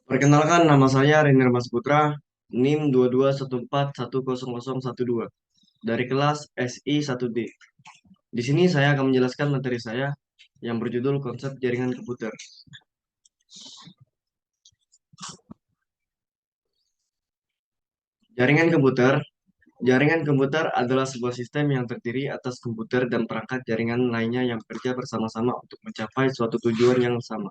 Perkenalkan, nama saya Riner Mas Putra, NIM 2214100012 dari kelas SI 1D. Di sini saya akan menjelaskan materi saya yang berjudul konsep jaringan komputer. Jaringan komputer Jaringan komputer adalah sebuah sistem yang terdiri atas komputer dan perangkat jaringan lainnya yang bekerja bersama-sama untuk mencapai suatu tujuan yang sama.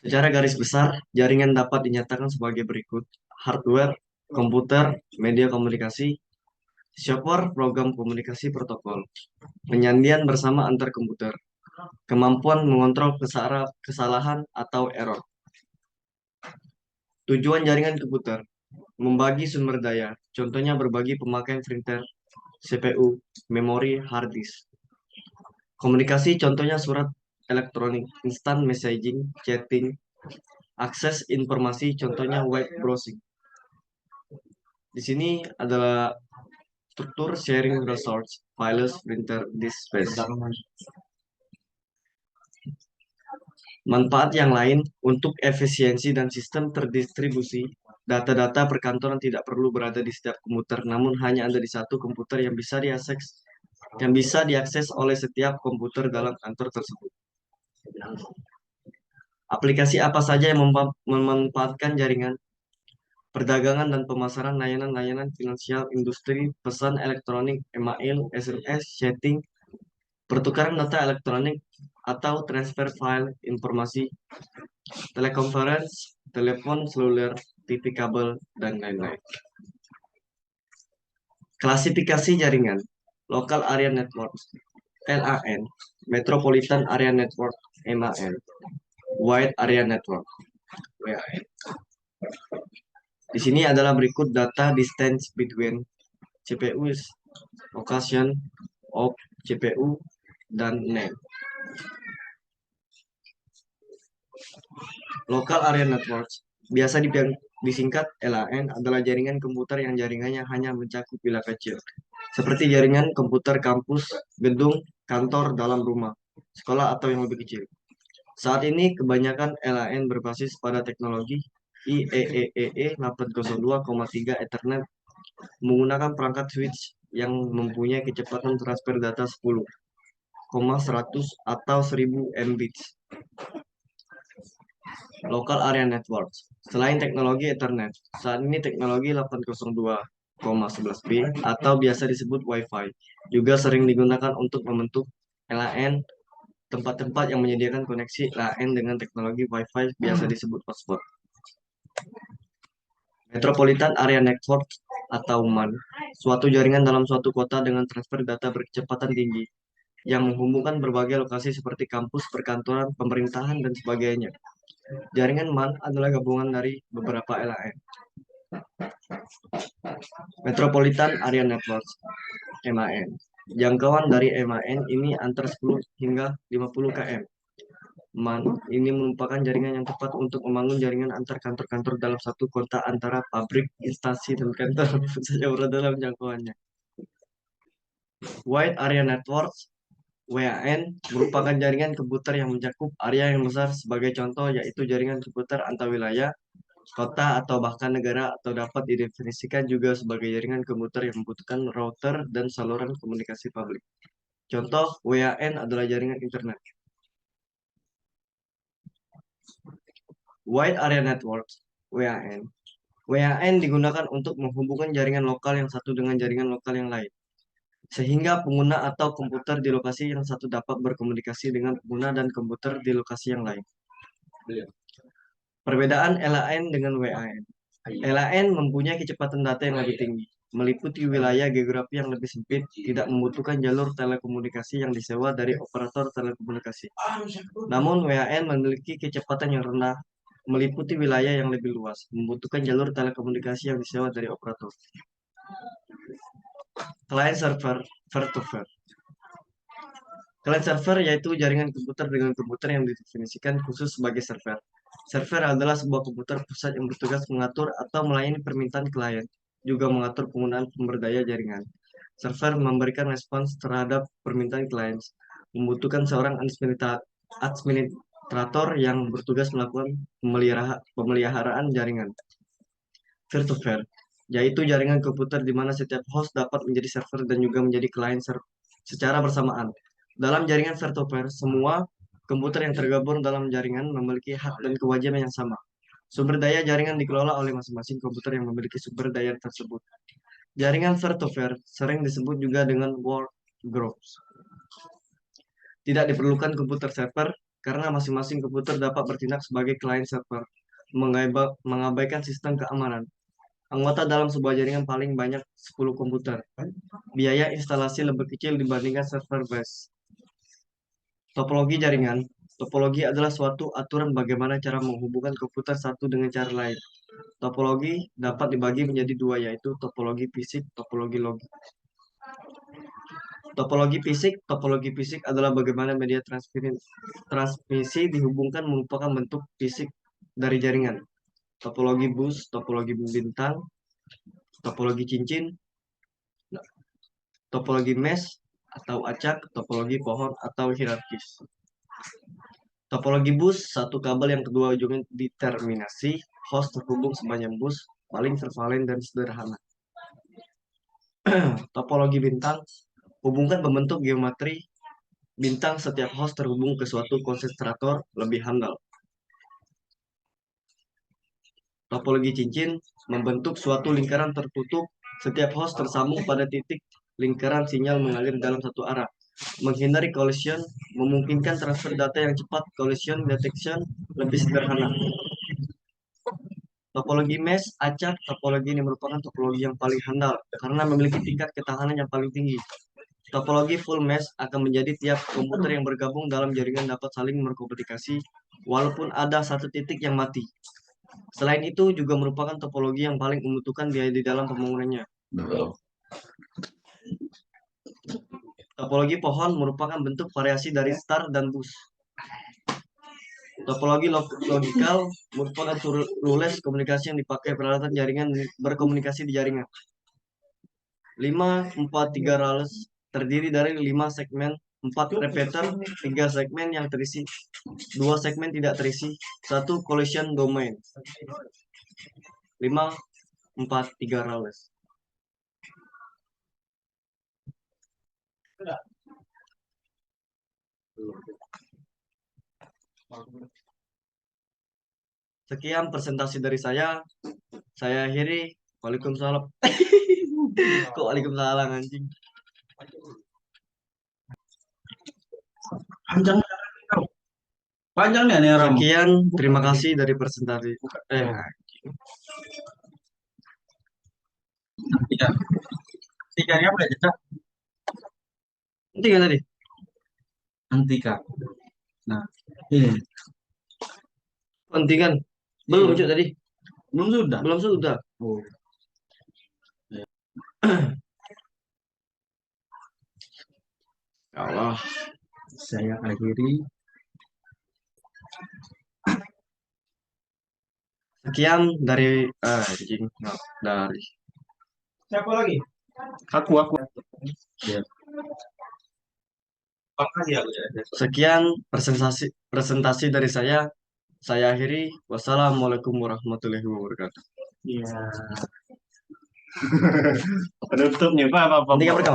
Secara garis besar, jaringan dapat dinyatakan sebagai berikut: hardware, komputer, media komunikasi, software, program komunikasi protokol, penyandian bersama antar komputer, kemampuan mengontrol kesalahan atau error. Tujuan jaringan komputer: membagi sumber daya, contohnya berbagi pemakaian printer, CPU, memori, hard disk. Komunikasi, contohnya surat elektronik, instant messaging, chatting, akses informasi, contohnya web browsing. Di sini adalah struktur sharing resource, files, printer, disk space. Manfaat yang lain untuk efisiensi dan sistem terdistribusi, data-data perkantoran tidak perlu berada di setiap komputer, namun hanya ada di satu komputer yang bisa diakses oleh setiap komputer dalam kantor tersebut. Aplikasi apa saja yang memanfaatkan jaringan? Perdagangan dan pemasaran layanan-layanan finansial, industri, pesan elektronik, email, SMS, chatting, pertukaran data elektronik atau transfer file informasi, telekonferensi, telepon seluler, TV kabel, dan lain-lain. Klasifikasi jaringan: Local Area Network (LAN), Metropolitan Area Network (MAN), Wide Area Network (WAN). Di sini adalah berikut data distance between CPU's location of CPU dan NAND. Local Area Networks, biasa disingkat LAN, adalah jaringan komputer yang jaringannya hanya mencakup wilayah kecil, seperti jaringan komputer kampus, gedung, kantor, dalam rumah, sekolah, atau yang lebih kecil. Saat ini, kebanyakan LAN berbasis pada teknologi IEEE 802,3 Ethernet menggunakan perangkat switch yang mempunyai kecepatan transfer data 10,100 atau 1000 Mbits. Local Area Networks. Selain teknologi Ethernet, saat ini teknologi 802,11b atau biasa disebut Wi-Fi juga sering digunakan untuk membentuk LAN. Tempat-tempat yang menyediakan koneksi LAN dengan teknologi Wi-Fi biasa disebut hotspot. Metropolitan Area Network atau MAN, suatu jaringan dalam suatu kota dengan transfer data berkecepatan tinggi yang menghubungkan berbagai lokasi seperti kampus, perkantoran, pemerintahan, dan sebagainya. Jaringan MAN adalah gabungan dari beberapa LAN. Metropolitan Area Network (MAN). Jangkauan dari MAN ini antara 10 hingga 50 km. MAN ini merupakan jaringan yang tepat untuk membangun jaringan antar kantor-kantor dalam satu kota antara pabrik, instansi, dan kantor saja berada dalam jangkauannya. Wide Area Network (WAN) merupakan jaringan komputer yang mencakup area yang besar. Sebagai contoh, yaitu jaringan komputer antar wilayah, kota, atau bahkan negara, atau dapat didefinisikan juga sebagai jaringan komputer yang membutuhkan router dan saluran komunikasi publik. Contoh WAN adalah jaringan internet. Wide Area Network (WAN). WAN digunakan untuk menghubungkan jaringan lokal yang satu dengan jaringan lokal yang lain, sehingga pengguna atau komputer di lokasi yang satu dapat berkomunikasi dengan pengguna dan komputer di lokasi yang lain. Perbedaan LAN dengan WAN. LAN mempunyai kecepatan data yang lebih tinggi, meliputi wilayah geografi yang lebih sempit, tidak membutuhkan jalur telekomunikasi yang disewa dari operator telekomunikasi. Namun WAN memiliki kecepatan yang rendah, meliputi wilayah yang lebih luas, membutuhkan jalur telekomunikasi yang disewa dari operator. Client server peer-to-peer. Client server yaitu jaringan komputer dengan komputer yang didefinisikan khusus sebagai server. Server adalah sebuah komputer pusat yang bertugas mengatur atau melayani permintaan klien, juga mengatur penggunaan sumber daya jaringan. Server memberikan respons terhadap permintaan klien, membutuhkan seorang administrator yang bertugas melakukan pemeliharaan jaringan. Peer-to-peer, yaitu jaringan komputer di mana setiap host dapat menjadi server dan juga menjadi klien secara bersamaan. Dalam jaringan peer-to-peer, semua komputer yang tergabung dalam jaringan memiliki hak dan kewajiban yang sama. Sumber daya jaringan dikelola oleh masing-masing komputer yang memiliki sumber daya tersebut. Jaringan peer-to-peer sering disebut juga dengan workgroups. Tidak diperlukan komputer server karena masing-masing komputer dapat bertindak sebagai klien server, mengabaikan sistem keamanan. Anggota dalam sebuah jaringan paling banyak 10 komputer. Biaya instalasi lebih kecil dibandingkan server base. Topologi jaringan. Topologi adalah suatu aturan bagaimana cara menghubungkan komputer satu dengan cara lain. Topologi dapat dibagi menjadi dua, yaitu topologi fisik, topologi logik. Topologi fisik adalah bagaimana media transmisi dihubungkan merupakan bentuk fisik dari jaringan. Topologi bus, topologi bintang, topologi cincin, topologi mesh atau acak, topologi pohon atau hierarkis. Topologi bus, satu kabel yang kedua ujungnya diterminasi, host terhubung sebanyak bus, paling tervalen dan sederhana. Topologi bintang, hubungkan pembentuk geometri bintang setiap host terhubung ke suatu konsentrator lebih handal. Topologi cincin, membentuk suatu lingkaran tertutup, setiap host tersambung pada titik lingkaran sinyal mengalir dalam satu arah. Menghindari collision, memungkinkan transfer data yang cepat, collision detection lebih sederhana. Topologi mesh, acak, topologi ini merupakan topologi yang paling handal karena memiliki tingkat ketahanan yang paling tinggi. Topologi full mesh akan menjadi tiap komputer yang bergabung dalam jaringan dapat saling berkomunikasi walaupun ada satu titik yang mati. Selain itu juga merupakan topologi yang paling membutuhkan biaya di dalam pembangunannya. Topologi pohon merupakan bentuk variasi dari star dan bus. Topologi logikal merupakan rules komunikasi yang dipakai peralatan jaringan berkomunikasi di jaringan. 5-4-3 rules terdiri dari 5 segmen, 4 repeater, 3 segmen yang terisi, 2 segmen tidak terisi, 1 collision domain. 5-4-3 rules. Sekian presentasi dari saya akhiri. Waalaikumsalam. Kok waalaikumsalam anjing? Panjang nih Ram. Sekian, terima kasih dari presentasi. Tiganya apa ya? Nanti kan tadi? Antika. Nah, ini. Pentingan. Belum Iya. tadi? Belum sudah. Belum sudah. Oh. Allah. Saya akhiri. Sekian dari anjing. Dari Siapa lagi? Aku. Ya. Sekian presentasi dari saya akhiri. Wassalamualaikum warahmatullahi wabarakatuh. Iya. Penutupnya Pak. Nanti kapan?